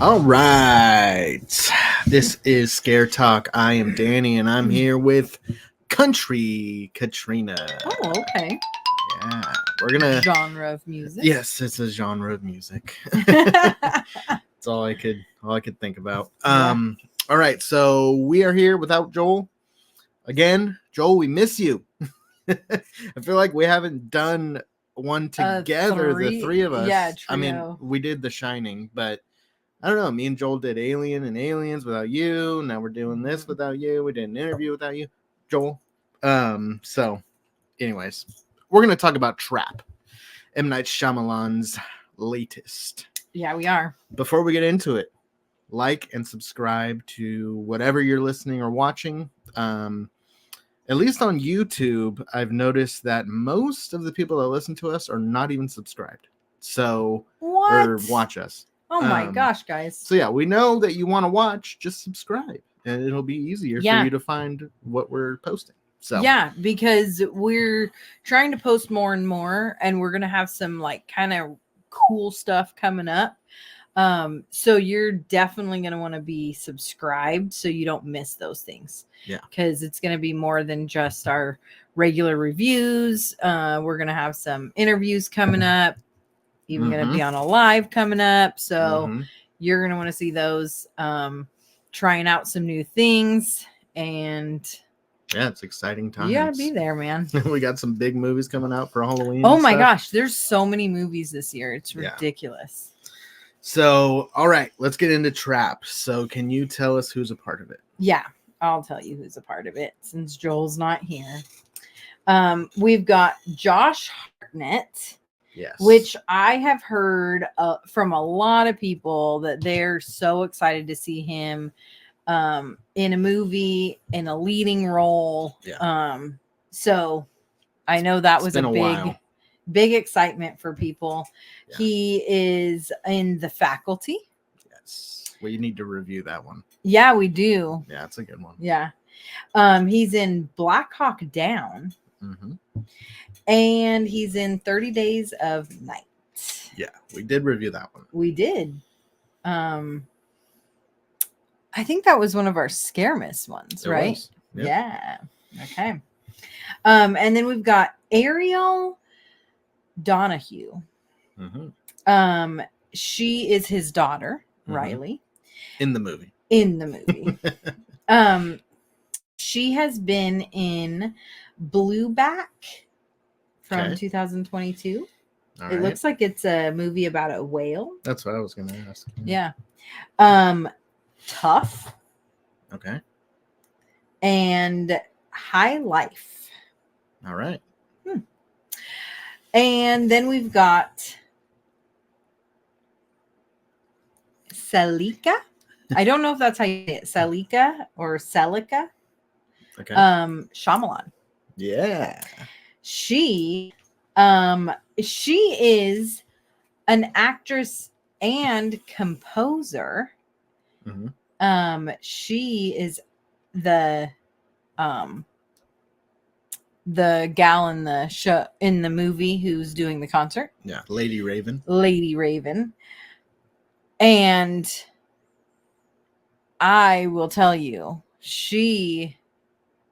All right. This is Scare Talk. I am Danny, and I'm here with Country Katrina. Oh, okay. Yeah. We're going to. Genre of music. Yes, it's a genre of music. It's all I could think about. All right. So we are here without Joel. Again, Joel, we miss you. I feel like we haven't done one together, the three of us. Yeah, trio. I mean, we did The Shining, but I don't know. Me and Joel did Alien and Aliens without you. Now we're doing this without you. We did an interview without you, Joel. So, anyways, we're gonna talk about Trap, M. Night Shyamalan's latest. Yeah, we are. Before we get into it, like and subscribe to whatever you're listening or watching. At least on YouTube, I've noticed that most of the people that listen to us are not even subscribed. So, or watch us. Oh my gosh, guys. So yeah, we know that you want to watch, just subscribe and it'll be easier for you to find what we're posting. So yeah, because we're trying to post more and more, and we're going to have some like kind of cool stuff coming up. So you're definitely going to want to be subscribed so you don't miss those things. Yeah. Because it's going to be more than just our regular reviews. We're going to have some interviews coming up. Even going to be on a live coming up. So you're going to want to see those, trying out some new things. And yeah, it's exciting times. You got to be there, man. We got some big movies coming out for Halloween. Oh my gosh. There's so many movies this year. It's ridiculous. So, all right, let's get into Trap. So can you tell us who's a part of it? Yeah, I'll tell you who's a part of it since Joel's not here. We've got Josh Hartnett. Yes. Which I have heard from a lot of people that they're so excited to see him in a movie in a leading role. Yeah. So I know that was a big excitement for people. Yeah. He is in The Faculty. Yes. We need to review that one. Yeah, we do. Yeah, it's a good one. Yeah. He's in Black Hawk Down. Mm-hmm. And he's in 30 Days of Night. Yeah, we did review that one. We did. I think that was one of our Scare Miss ones, right? Yep. Yeah. Okay. And then we've got Ariel Donahue. Mm-hmm. She is his daughter, Riley. In the movie. She has been in Blueback from 2022. It looks like it's a movie about a whale. That's what I was going to ask. Yeah. Tough. Okay. And High Life. All right. And then we've got Selika. I don't know if that's how you say it. Selika or Celica. Okay. Shyamalan. Yeah. She is an actress and composer. Mm-hmm. She is the gal in the show in the movie who's doing the concert. Yeah, Lady Raven. And I will tell you, she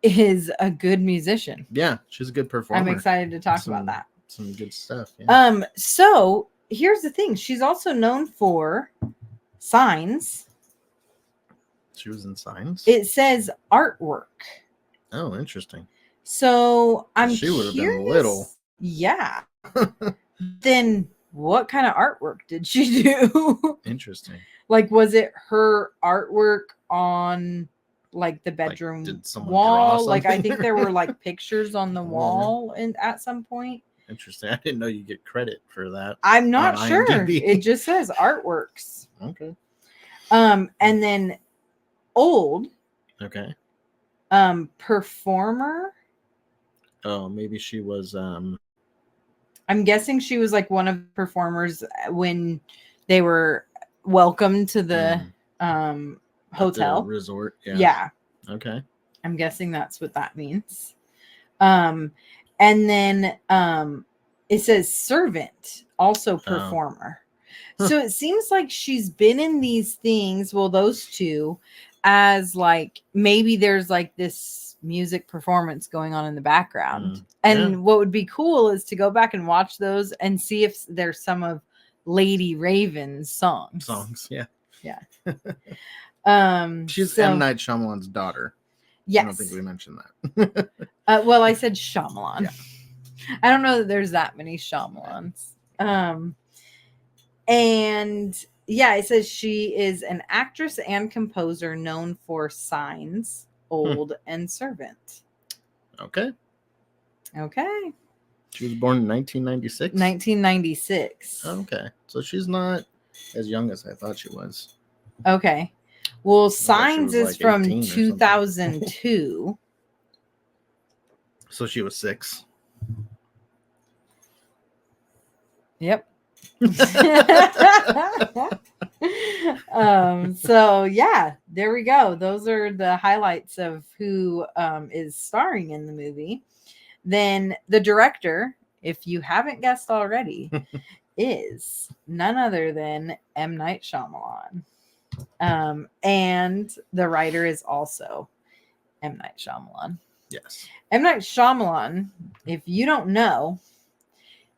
is a good musician. Yeah, she's a good performer. I'm excited to talk about that. Some good stuff. Yeah. So here's the thing. She's also known for Signs. She was in Signs? It says artwork. Oh, interesting. So she would have been little. Yeah. Then what kind of artwork did she do? Interesting. Like, was it her artwork on like the bedroom wall? Like, I think there were like pictures on the wall and at some point. Interesting. I didn't know you get credit for that. I'm not sure. It just says artworks. Okay. And then old. Okay. Performer. Oh, maybe she was I'm guessing she was like one of the performers when they were welcomed to the hotel resort. Yeah. Okay. I'm guessing that's what that means. And then it says servant, also performer. So it seems like she's been in these things, well, those two, as like maybe there's like this music performance going on in the background. And what would be cool is to go back and watch those and see if there's some of Lady Raven's songs. Yeah. She's So, M. Night Shyamalan's daughter. yes. I don't think we mentioned that. Well, I said Shyamalan. Yeah. I don't know that there's that many Shyamalans. And yeah, it says she is an actress and composer known for Signs, Old, and Servant. Okay. Okay. She was born in 1996? 1996. Okay. So she's not as young as I thought she was. Okay. Well, was Signs is like from 18 or something. 2002. So she was 6. Yep. So yeah, there we go. Those are the highlights of who is starring in the movie. Then the director, if you haven't guessed already, is none other than M. Night Shyamalan. And the writer is also M. Night Shyamalan. Yes. M. Night Shyamalan, if you don't know,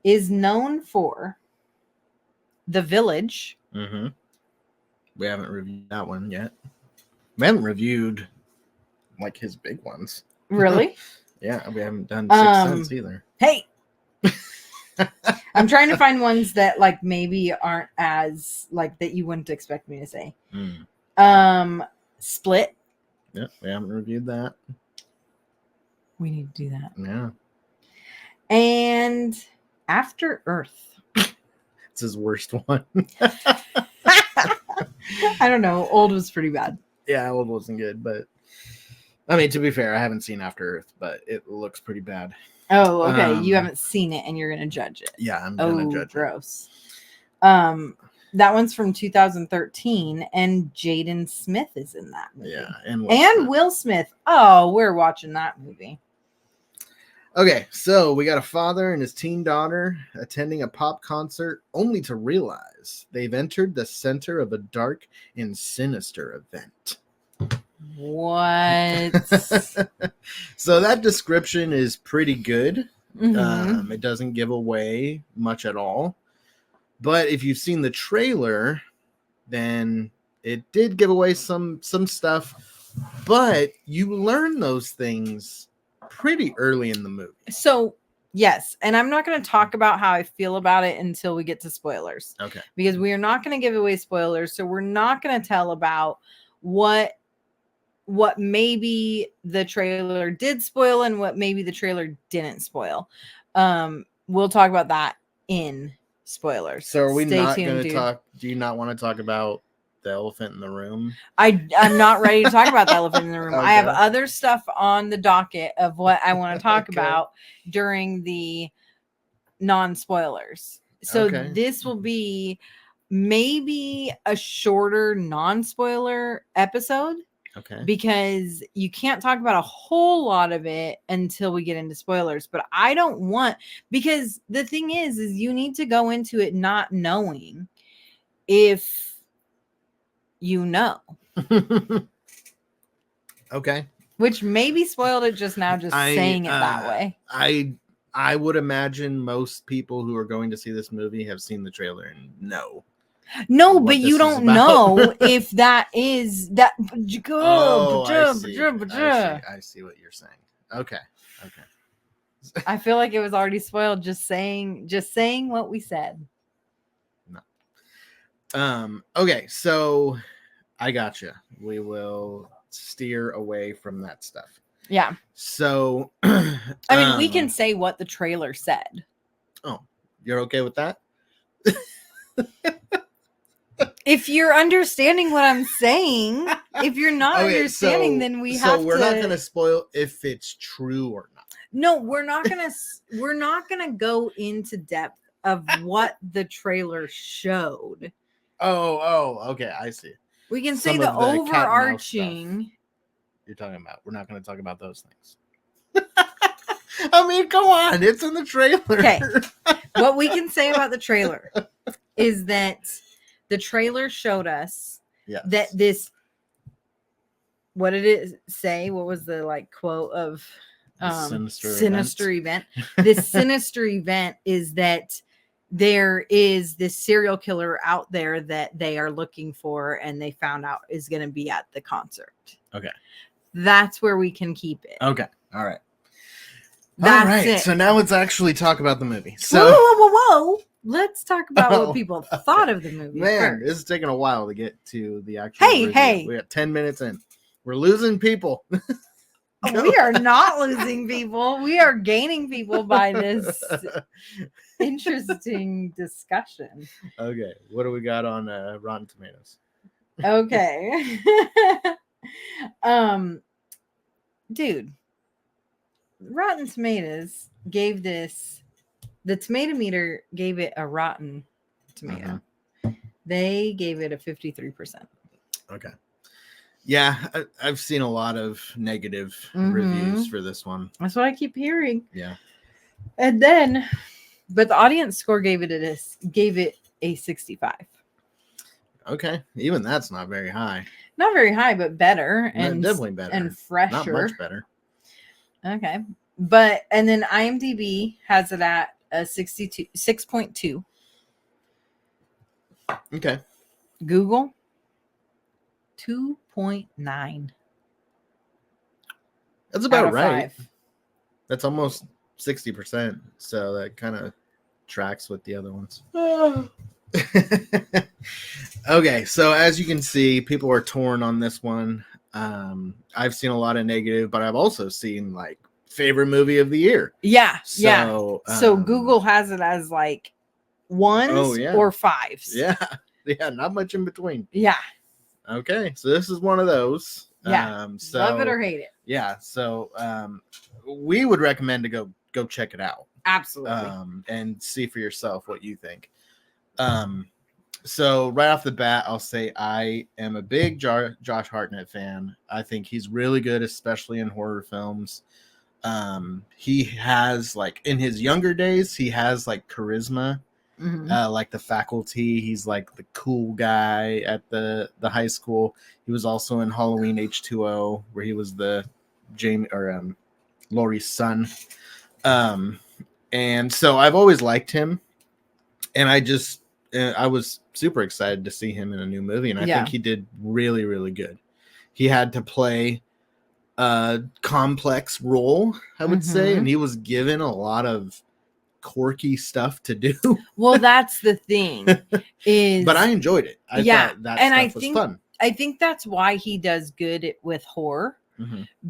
is known for The Village. Mm-hmm. We haven't reviewed that one yet. We haven't reviewed like his big ones. Really? Yeah, we haven't done Sixth Sense either. Hey, I'm trying to find ones that like maybe aren't as like that you wouldn't expect me to say. Split. Yeah, we haven't reviewed that. We need to do that. Yeah. And After Earth. It's his worst one. I don't know. Old was pretty bad. Yeah, Old wasn't good, but I mean, to be fair, I haven't seen After Earth, but it looks pretty bad. Oh, okay. You haven't seen it and you're going to judge it. Yeah, I'm going to judge gross. That one's from 2013 and Jaden Smith is in that movie. Yeah, and Will Smith. Oh, we're watching that movie. Okay, so we got a father and his teen daughter attending a pop concert only to realize they've entered the center of a dark and sinister event. What? So that description is pretty good. Mm-hmm. It doesn't give away much at all. But if you've seen the trailer, then it did give away some stuff. But you learn those things pretty early in the movie. So, yes. And I'm not going to talk about how I feel about it until we get to spoilers. Okay. Because we are not going to give away spoilers. So we're not going to tell about what maybe the trailer did spoil and what maybe the trailer didn't spoil. We'll talk about that in spoilers. So are we not going to talk? Do you not want to talk about the elephant in the room? I'm not ready to talk about the elephant in the room. Okay. I have other stuff on the docket of what I want to talk about during the non-spoilers. So this will be maybe a shorter non-spoiler episode. Okay. Because you can't talk about a whole lot of it until we get into spoilers. But I don't want, because the thing is you need to go into it not knowing if you know. Okay. Which maybe spoiled it just now, just saying it that way. I would imagine most people who are going to see this movie have seen the trailer and know. No, but you don't know if that is that. Oh, I see what you're saying. Okay. I feel like it was already spoiled just saying what we said. No. Okay, so I gotcha. We will steer away from that stuff. Yeah. So I mean, we can say what the trailer said. Oh, you're okay with that? If you're understanding what I'm saying, if you're not understanding, then we have to. So we're not going to spoil if it's true or not. No, we're not going to go into depth of what the trailer showed. Oh, okay, I see. We can say the overarching. You're talking about. We're not going to talk about those things. I mean, come on, it's in the trailer. Okay. What we can say about the trailer is that the trailer showed us Yes. that this, what did it say? What was the like quote of sinister event? This sinister event is that there is this serial killer out there that they are looking for, and they found out is going to be at the concert. Okay. That's where we can keep it. Okay. All right. That's all right. it. So now let's actually talk about the movie. So Whoa. Let's talk about what people thought of the movie. Man, first. this is taking a while to get to the actual review. Hey. We got 10 minutes in. We're losing people. We are not losing people. We are gaining people by this interesting discussion. Okay. What do we got on Rotten Tomatoes? Okay. Dude, Rotten Tomatoes gave this, the tomato meter gave it a rotten tomato. They gave it a 53%. Okay. Yeah, I've seen a lot of negative reviews for this one. That's what I keep hearing. Yeah. And then, but the audience score gave it a 65. Okay. Even that's not very high. Not very high, but better. And definitely better. And fresher. Not much better. Okay. But, and then IMDb has it at a 6.2. Okay. Google 2.9. That's about right. That's almost 60%. So that kind of tracks with the other ones. Okay, so as you can see, people are torn on this one. I've seen a lot of negative, but I've also seen like favorite movie of the year. Yeah. So, so Google has it as like ones or fives. Yeah. Yeah, not much in between. Yeah. Okay, so this is one of those. Yeah. So, love it or hate it. Yeah. So we would recommend to go check it out. Absolutely. And see for yourself what you think. So right off the bat, I'll say I am a big Josh Hartnett fan. I think he's really good, especially in horror films. He has, like, in his younger days, he has like charisma. Like the faculty, he's like the cool guy at the high school. He was also in Halloween H2O, where he was the Laurie's son. And so I've always liked him, and I was super excited to see him in a new movie, and I think he did really, really good. He had to play a complex role, I would say, and he was given a lot of quirky stuff to do. Well, that's the thing. But I enjoyed it. I thought that stuff was fun. I think that's why he does good with horror,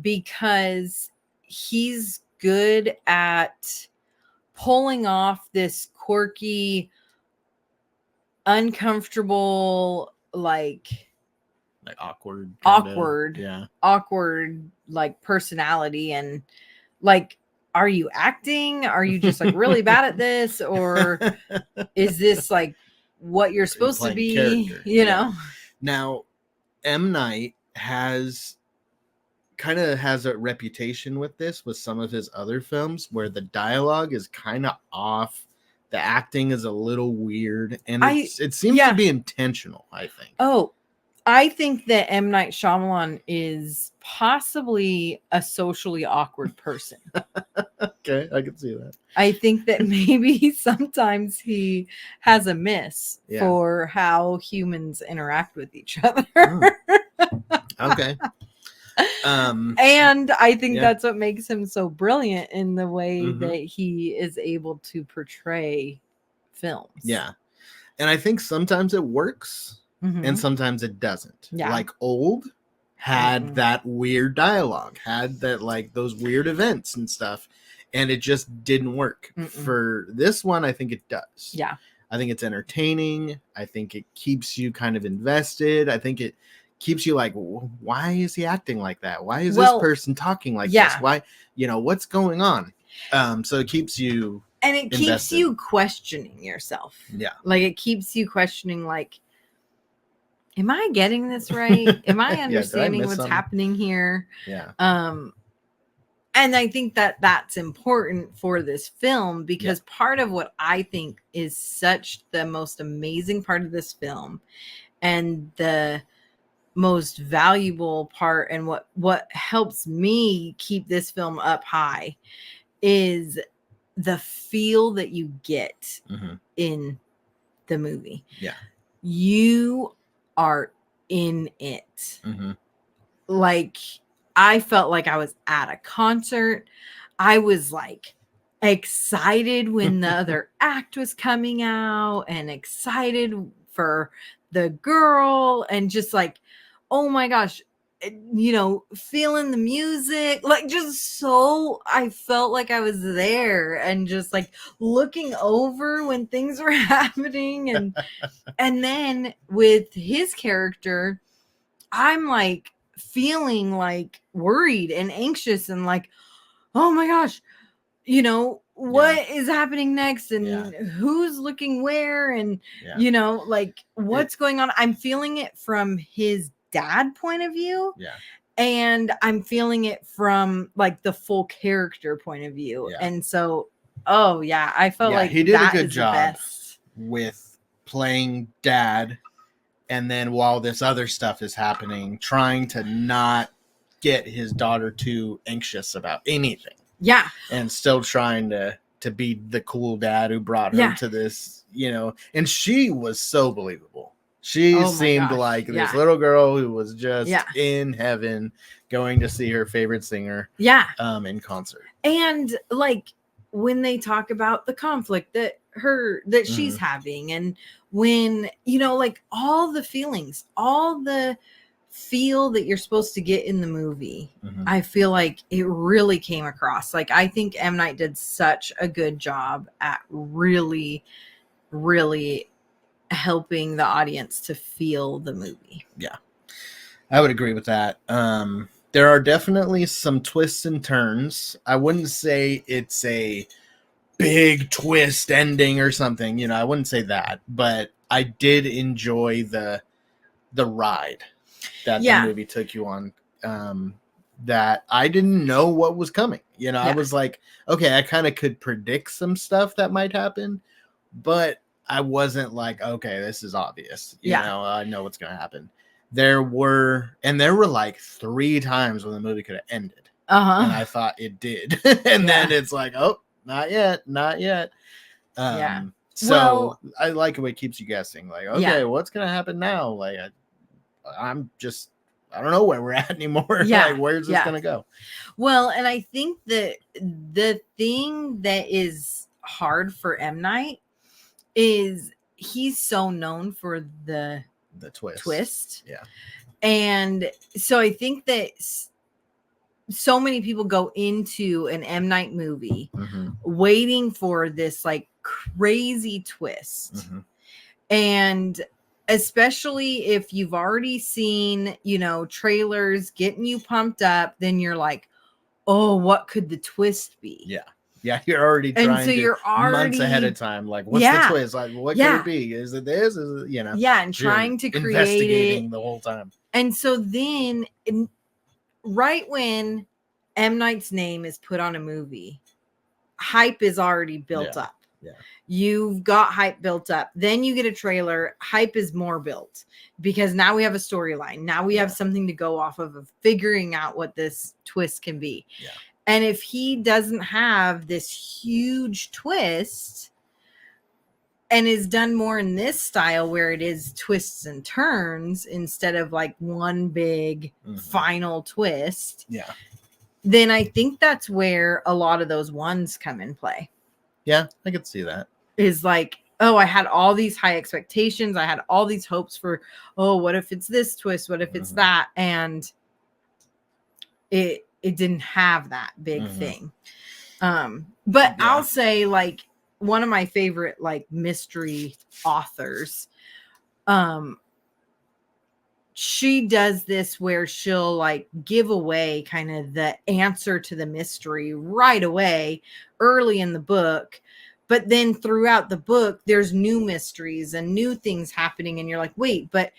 because he's good at pulling off this quirky, uncomfortable, like awkward, like personality, and like, are you acting? Are you just like really bad at this, or is this like what you're supposed to be? You know. Now, M. Night has a reputation with this, with some of his other films, where the dialogue is kind of off, the acting is a little weird, and it seems to be intentional, I think. Oh, I think that M. Night Shyamalan is possibly a socially awkward person. Okay, I can see that. I think that maybe sometimes he has a miss for how humans interact with each other. Okay. And I think that's what makes him so brilliant in the way that he is able to portray films. Yeah. And I think sometimes it works and sometimes it doesn't. Yeah. Like Old had that weird dialogue, had that, like, those weird events and stuff, and it just didn't work. For this one, I think it does. Yeah. I think it's entertaining. I think it keeps you kind of invested. I think it keeps you like, why is he acting like that? Why is this person talking like this? Why, what's going on? So it keeps you, and it keeps you questioning yourself. Yeah. Like, it keeps you questioning, like, am I getting this right? Am I understanding what's happening here? Yeah. And And I think that that's important for this film, because part of what I think is such the most amazing part of this film, and the most valuable part, and what helps me keep this film up high, is the feel that you get in the movie. Yeah. You are in it. Like, I felt like I was at a concert. I was like excited when the other act was coming out, and excited for the girl, and just like, oh my gosh, you know, feeling the music, like, just so I felt like I was there, and just like looking over when things were happening. And then with his character, I'm like feeling like worried and anxious, and like, oh my gosh, you know, what is happening next, and who's looking where, and you know, like, what's going on. I'm feeling it from his dad point of view, and I'm feeling it from like the full character point of view. And so, I felt like he did that a good is job the best with playing dad, and then while this other stuff is happening, trying to not get his daughter too anxious about anything. Yeah. And still trying to be the cool dad who brought her to this, you know, and she was so believable. She seemed like this little girl who was just in heaven, going to see her favorite singer in concert. And like, when they talk about the conflict that she's having, and when, you know, like, all the feelings, all the feel that you're supposed to get in the movie, I feel like it really came across. Like, I think M. Night did such a good job at really, really helping the audience to feel the movie. Yeah, I would agree with that. There are definitely some twists and turns. I wouldn't say it's a big twist ending or something, you know, I wouldn't say that, but I did enjoy the ride that the movie took you on, that I didn't know what was coming. You know, I was like, okay, I kind of could predict some stuff that might happen, but I wasn't like, okay, this is obvious. You know, I know what's going to happen. There were like 3 times when the movie could have ended. And I thought it did. And then it's like, oh, not yet. So I like the way it keeps you guessing. Like, okay, what's going to happen now? Like, I don't know where we're at anymore. Like, where's this going to go? Well, and I think that the thing that is hard for M. Night is he's so known for the twist. Yeah. And so I think that so many people go into an M. Night movie waiting for this like crazy twist. And especially if you've already seen, you know, trailers getting you pumped up, then you're like, oh, what could the twist be? Yeah, you're already trying and so you're already months ahead of time. Like, what's the twist? Like, what could it be? Is it this? Is it, you know? Yeah, and trying to create investigating it the whole time. And so then, right when M. Night's name is put on a movie, hype is already built up. Yeah. You've got hype built up. Then you get a trailer. Hype is more built because now we have a storyline. Now we have something to go off of figuring out what this twist can be. Yeah. And if he doesn't have this huge twist and is done more in this style where it is twists and turns instead of like one big final twist, then I think that's where a lot of those ones come in play. Yeah, I could see that. Is like, oh, I had all these high expectations. I had all these hopes for, oh, what if it's this twist? What if it's that? And it didn't have that big thing. But I'll say, like, one of my favorite like mystery authors, she does this where she'll like give away kind of the answer to the mystery right away early in the book. But then throughout the book, there's new mysteries and new things happening. And you're like, wait, but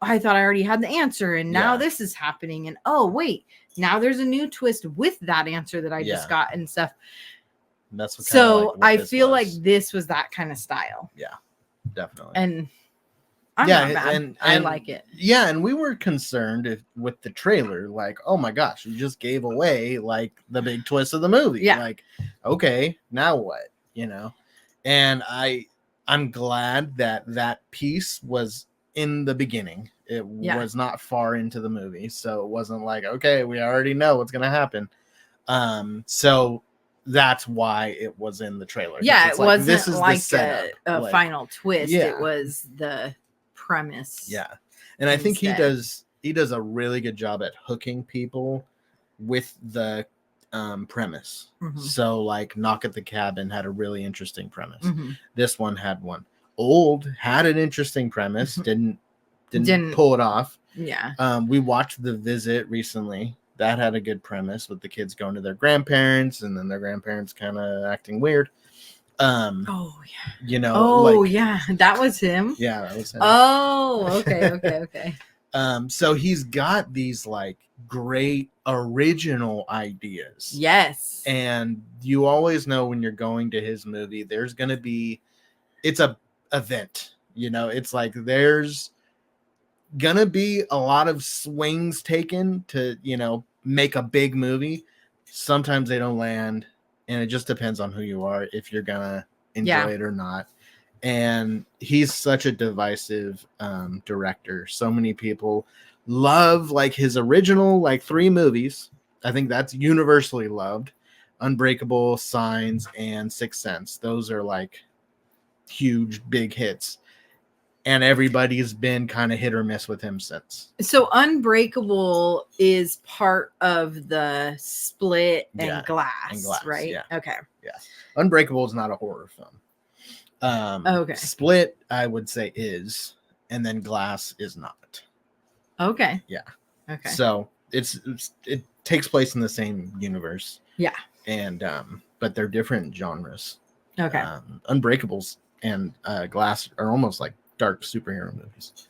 I thought I already had the answer, and now Yeah. this is happening, and oh wait, now there's a new twist with that answer that I just got and stuff. That's what so what I this feel was. like this was that kind of style. Yeah, definitely. And I'm not mad. And I like it. Yeah, and we were concerned with the trailer, like, oh my gosh, you just gave away like the big twist of the movie. Yeah. Like, okay, now what? And I'm glad that piece was in the beginning. It was not far into the movie, so it wasn't like, okay, we already know what's gonna happen. So that's why it was in the trailer. Yeah, it's it wasn't this is like the setup. a Like, final twist. yeah. It was the premise. Yeah. And I think instead. he does a really good job at hooking people with the premise. Mhm. So like Knock at the Cabin had a really interesting premise. Mhm. This one had one. Old had an interesting premise, didn't pull it off. Yeah. We watched The Visit recently. That had a good premise with the kids going to their grandparents and then their grandparents kind of acting weird. Oh yeah. Like, yeah, that was him. Yeah, that was him. Oh, okay. So he's got these like great original ideas. Yes. And you always know when you're going to his movie, there's going to be, it's a event, it's like there's going to be a lot of swings taken to, make a big movie. Sometimes they don't land, and it just depends on who you are, if you're going to enjoy it or not. And he's such a divisive director. So many people love like his original like 3 movies. I think that's universally loved. Unbreakable, Signs, and Sixth Sense. Those are like huge, big hits. And everybody's been kind of hit or miss with him since. So Unbreakable is part of the Split and Glass, right? Yeah. Okay. Yeah. Unbreakable is not a horror film. Okay. Split, I would say, is, and then Glass is not. Okay. Yeah. Okay. So it takes place in the same universe. Yeah. And but they're different genres. Okay. Unbreakables and Glass are almost like dark superhero movies.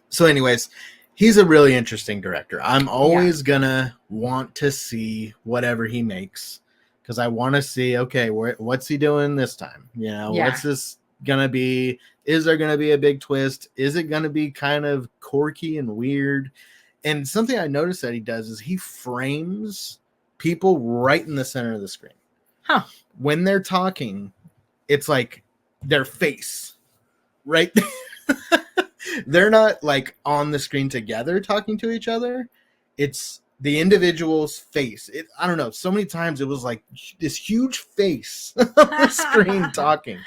So anyways, he's a really interesting director. I'm always gonna want to see whatever he makes, because I want to see, okay, what's he doing this time? What's this gonna be? Is there gonna be a big twist? Is it gonna be kind of quirky and weird? And something I noticed that he does is he frames people right in the center of the screen. Huh. When they're talking, it's like their face right there. They're not like on the screen together talking to each other. It's the individual's face. I don't know. So many times it was like this huge face on the screen talking.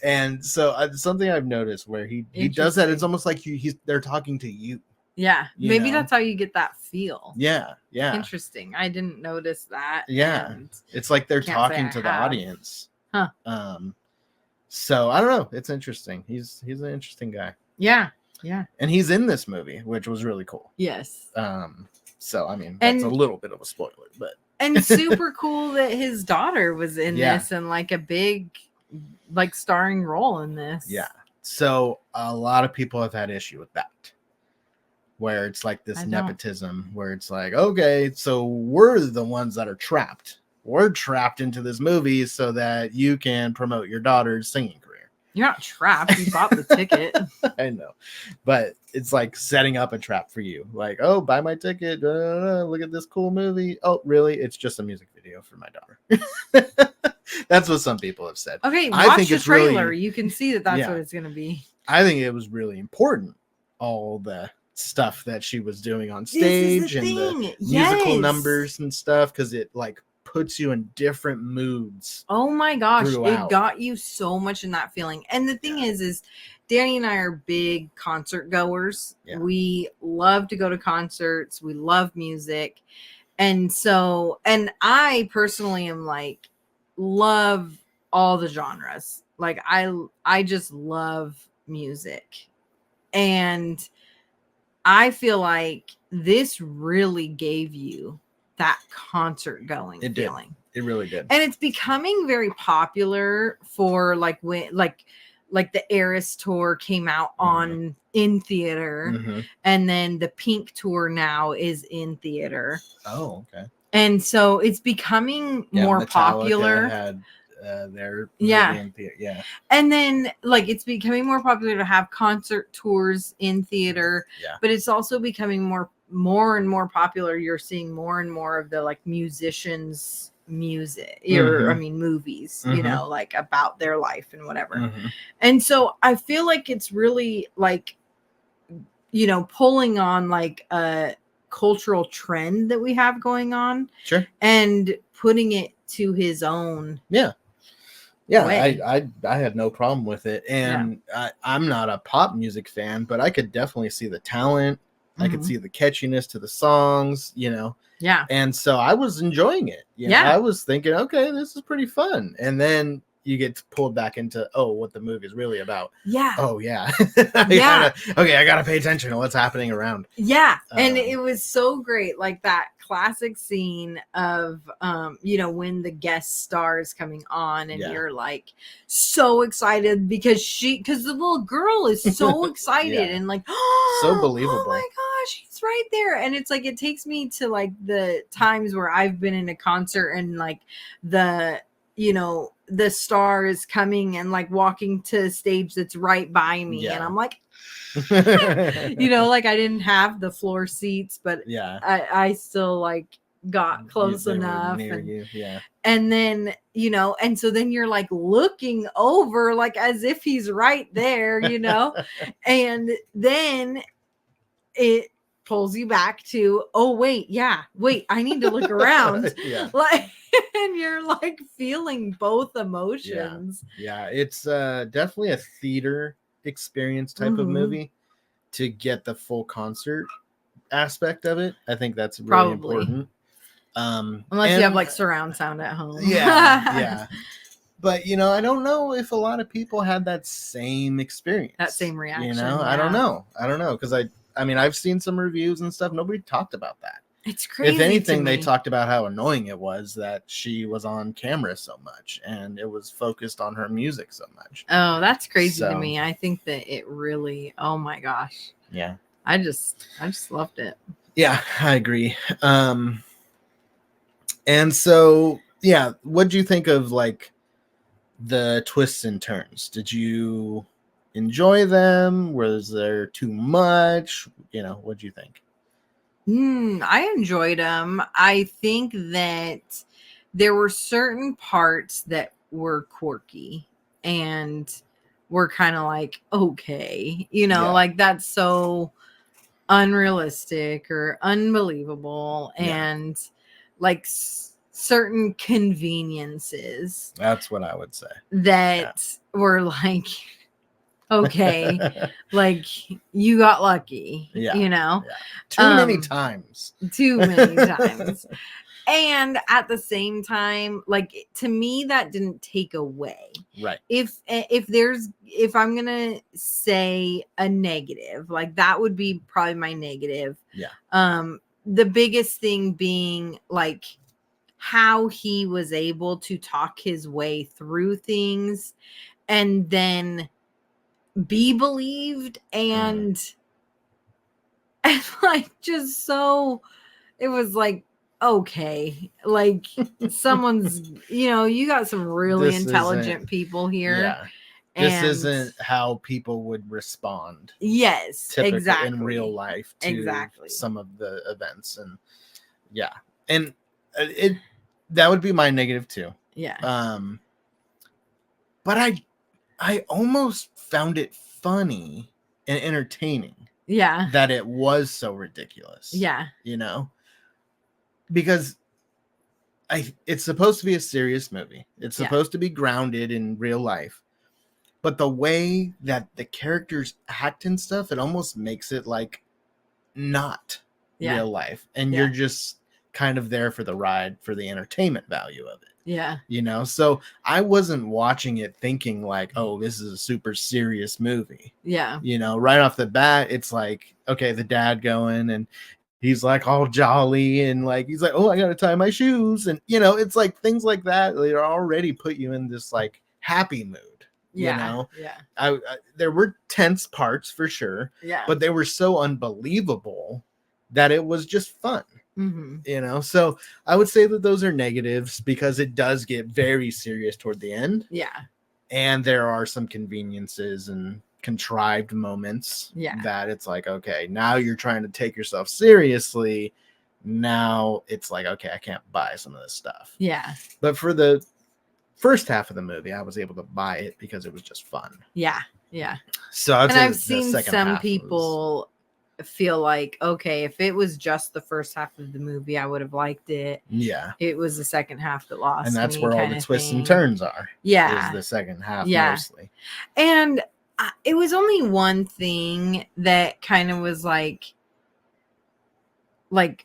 And so something I've noticed where he does that. It's almost like they're talking to you. Yeah. Maybe that's how you get that feel. Yeah. Yeah. Interesting. I didn't notice that. Yeah. It's like they're talking to the audience. Huh. So I don't know. It's interesting. He's an interesting guy. Yeah. Yeah. And he's in this movie, which was really cool. Yes. So I mean, that's a little bit of a spoiler, but and super cool that his daughter was in this and like a big like starring role in this. Yeah. So a lot of people have had issue with that, where it's like this nepotism, where it's like, okay, so we're the ones that are trapped. We're trapped into this movie so that you can promote your daughter's singing career. You're not trapped. You bought the ticket. I know. But it's like setting up a trap for you. Like, oh, buy my ticket. Look at this cool movie. Oh, really? It's just a music video for my daughter. That's what some people have said. Okay, I watch think the it's trailer. really, you can see that that's what it's going to be. I think it was really important, all the stuff that she was doing on stage and the musical numbers and stuff, because it like puts you in different moods. Oh my gosh, throughout. It got you so much in that feeling. And the thing is Danny and I are big concert goers. Yeah. We love to go to concerts. We love music. And so, and I personally am like, love all the genres. Like I just love music. And I feel like this really gave you that concert going feeling. It really did. And it's becoming very popular for like when like like the Eras tour came out on in theater, and then the Pink tour now is in theater. Oh, okay. And so it's becoming more Metallica popular. Had their yeah in theater. Yeah. And then like it's becoming more popular to have concert tours in theater. Yeah. But it's also becoming more and more popular. You're seeing more and more of the like musicians music or movies, you know, like about their life and whatever. And so I feel like it's really like, you know, pulling on like a cultural trend that we have going on. Sure. And putting it to his own. Yeah. I had no problem with it. And I'm not a pop music fan, but I could definitely see the talent. I could see the catchiness to the songs, you know. Yeah. And so I was enjoying it. You know, I was thinking, okay, this is pretty fun. And then you get pulled back into, what the movie is really about. Yeah. Oh, yeah. I gotta pay attention to what's happening around. Yeah. And it was so great. Like that classic scene of, you know, when the guest star is coming on and you're like so excited because the little girl is so excited and like, so believable. Oh my gosh, he's right there. And it's like, it takes me to like the times where I've been in a concert and like you know, the star is coming and like walking to a stage that's right by me. And I'm like, you know, like I didn't have the floor seats, but I still like got close enough. Near you. Yeah. And then, you know, and so then you're like looking over like as if he's right there, you know, and then it pulls you back to, wait, I need to look around. Like, and you're like feeling both emotions. Yeah, it's definitely a theater experience type of movie to get the full concert aspect of it. I think that's really important. Unless you have like surround sound at home. Yeah. But, you know, I don't know if a lot of people had that same experience. That same reaction. You know, I don't know. Because I mean, I've seen some reviews and stuff. Nobody talked about that. It's crazy. If anything, they talked about how annoying it was that she was on camera so much and it was focused on her music so much. Oh, that's crazy to me. I think that it really, oh my gosh. Yeah. I just loved it. Yeah, I agree. And so, yeah, what do you think of like the twists and turns? Did you enjoy them? Was there too much? You know, what do you think? I enjoyed them. I think that there were certain parts that were quirky and were kind of like, okay, you know, like that's so unrealistic or unbelievable. And like certain conveniences. That's what I would say. That were like, okay, like you got lucky, you know? Too many times. And at the same time, like to me, that didn't take away. Right. If I'm going to say a negative, like that would be probably my negative. Yeah. The biggest thing being like how he was able to talk his way through things and then be believed and like just so it was like, okay, like someone's, you know, you got some really intelligent people here. This isn't how people would respond. Yes, exactly. In real life to some of the events. And and that would be my negative too. Yeah. But I almost found it funny and entertaining. Yeah. That it was so ridiculous. Yeah. You know? Because it's supposed to be a serious movie. It's supposed to be grounded in real life. But the way that the characters act and stuff, it almost makes it like not real life. And you're just kind of there for the ride, for the entertainment value of it. Yeah. You know, so I wasn't watching it thinking like, oh, this is a super serious movie. Yeah. You know, right off the bat, it's like, okay, the dad going and he's like all jolly and like, he's like, oh, I got to tie my shoes. And, you know, it's like things like that. They already put you in this like happy mood. You know, yeah, I there were tense parts for sure, yeah. but they were so unbelievable that it was just fun. Mm-hmm. You know, so I would say that those are negatives because it does get very serious toward the end. Yeah. And there are some conveniences and contrived moments Yeah. that it's like, okay, now you're trying to take yourself seriously. Now it's like, okay, I can't buy some of this stuff. Yeah. But for the first half of the movie, I was able to buy it because it was just fun. Yeah. Yeah. So I'd And say I've the seen second some half people feel like, okay, if it was just the first half of the movie, I would have liked it. Yeah. It was the second half that lost And that's me, where all the twists and turns are. Yeah. Is the second half Yeah. mostly. And it was only one thing that kind of was like,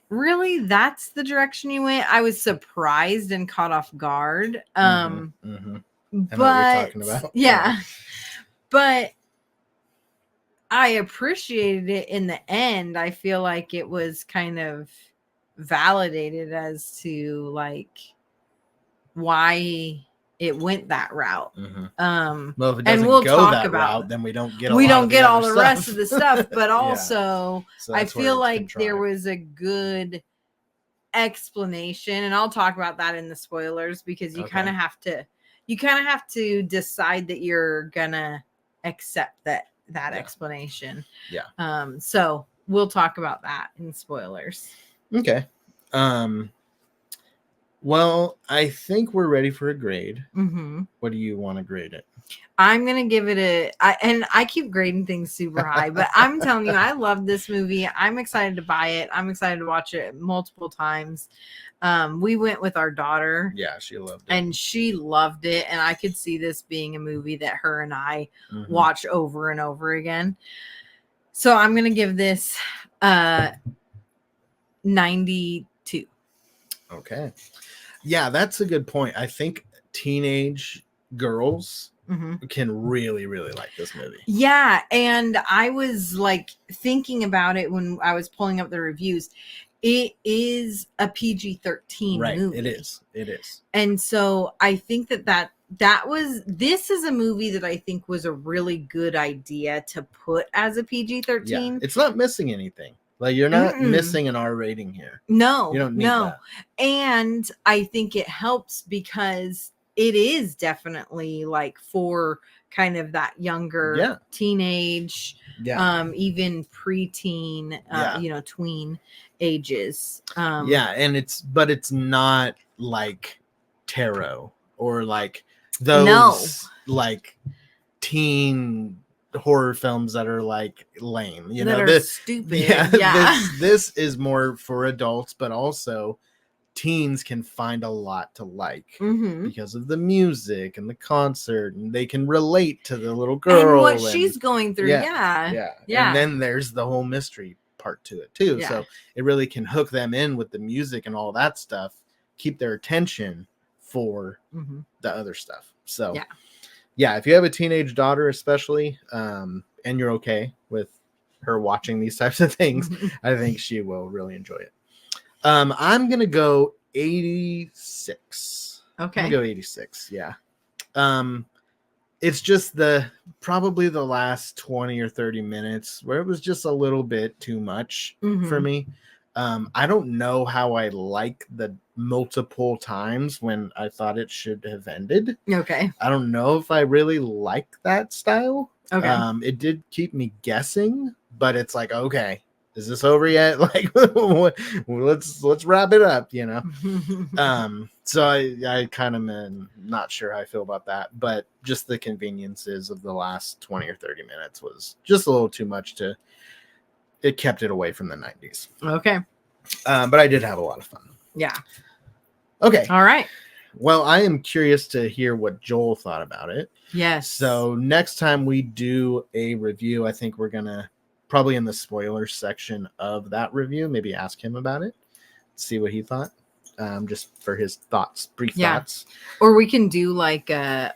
really, that's the direction you went? I was surprised and caught off guard. Mm-hmm. I know what you're talking about. Yeah. But I appreciated it in the end. I feel like it was kind of validated as to like why it went that route. Mm-hmm. Well, if it doesn't and we'll go talk that about route, then we don't get all the stuff. rest of the stuff. But also, So I that's where feel it's like there contrived. was a good explanation, and I'll talk about that in the spoilers because you kind of have to decide that you're gonna accept that explanation. Yeah. So we'll talk about that in spoilers. Okay. Well, I think we're ready for a grade. Mm-hmm. What do you want to grade it? I'm gonna give it I keep grading things super high, but I'm telling you, I love this movie. I'm excited to buy it. I'm excited to watch it multiple times. We went with our daughter. Yeah, she loved it. And she loved it. And I could see this being a movie that her and I watch over and over again. So I'm gonna give this 92. Okay. Yeah, that's a good point. I think teenage girls can really, really like this movie. Yeah, and I was like thinking about it when I was pulling up the reviews. It is a PG-13 movie. It is. And so I think this is a movie that I think was a really good idea to put as a PG-13. Yeah, it's not missing anything. Like you're not missing an R rating here. No, you don't need that. And I think it helps because it is definitely like for kind of that younger teenage, even preteen, tween ages. And it's not like tarot or like those like teen horror films that are like lame, this stupid. This is more for adults, but also teens can find a lot to like because of the music and the concert, and they can relate to the little girl and what she's going through. And then there's the whole mystery part to it too. So it really can hook them in with the music and all that stuff, keep their attention for the other stuff. So if you have a teenage daughter especially, and you're okay with her watching these types of things, I think she will really enjoy it. I'm gonna go 86. Okay. I'm gonna go 86. Yeah. It's just probably the last 20 or 30 minutes where it was just a little bit too much for me. I don't know how I like the multiple times when I thought it should have ended. Okay. I don't know if I really like that style. Okay. It did keep me guessing, but it's like, okay, is this over yet? Like, let's wrap it up, So I kind of am not sure how I feel about that, but just the conveniences of the last 20 or 30 minutes was just a little too much it kept it away from the 90s. Okay. But I did have a lot of fun. Yeah. Okay. All right. Well, I am curious to hear what Joel thought about it. Yes. So next time we do a review, I think we're going to probably in the spoiler section of that review, maybe ask him about it, see what he thought, just for his brief thoughts. Or we can do like a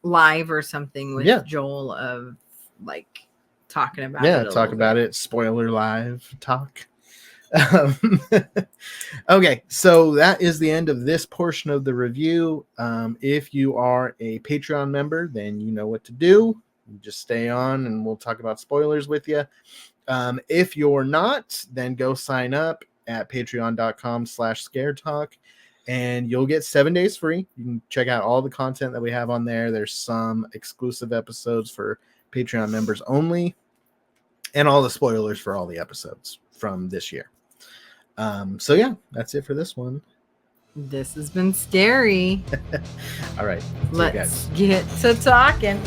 live or something with Joel of like talking about it. Talk about it. Spoiler live talk. Um, okay, so that is the end of this portion of the review. If you are a Patreon member, then you know what to do. You just stay on and we'll talk about spoilers with you. If you're not, then go sign up at patreon.com/scaretalk and you'll get 7 days free. You can check out all the content that we have on there. There's some exclusive episodes for Patreon members only and all the spoilers for all the episodes from this year. So yeah, that's it for this one. This has been scary. All right. Let's get to talking.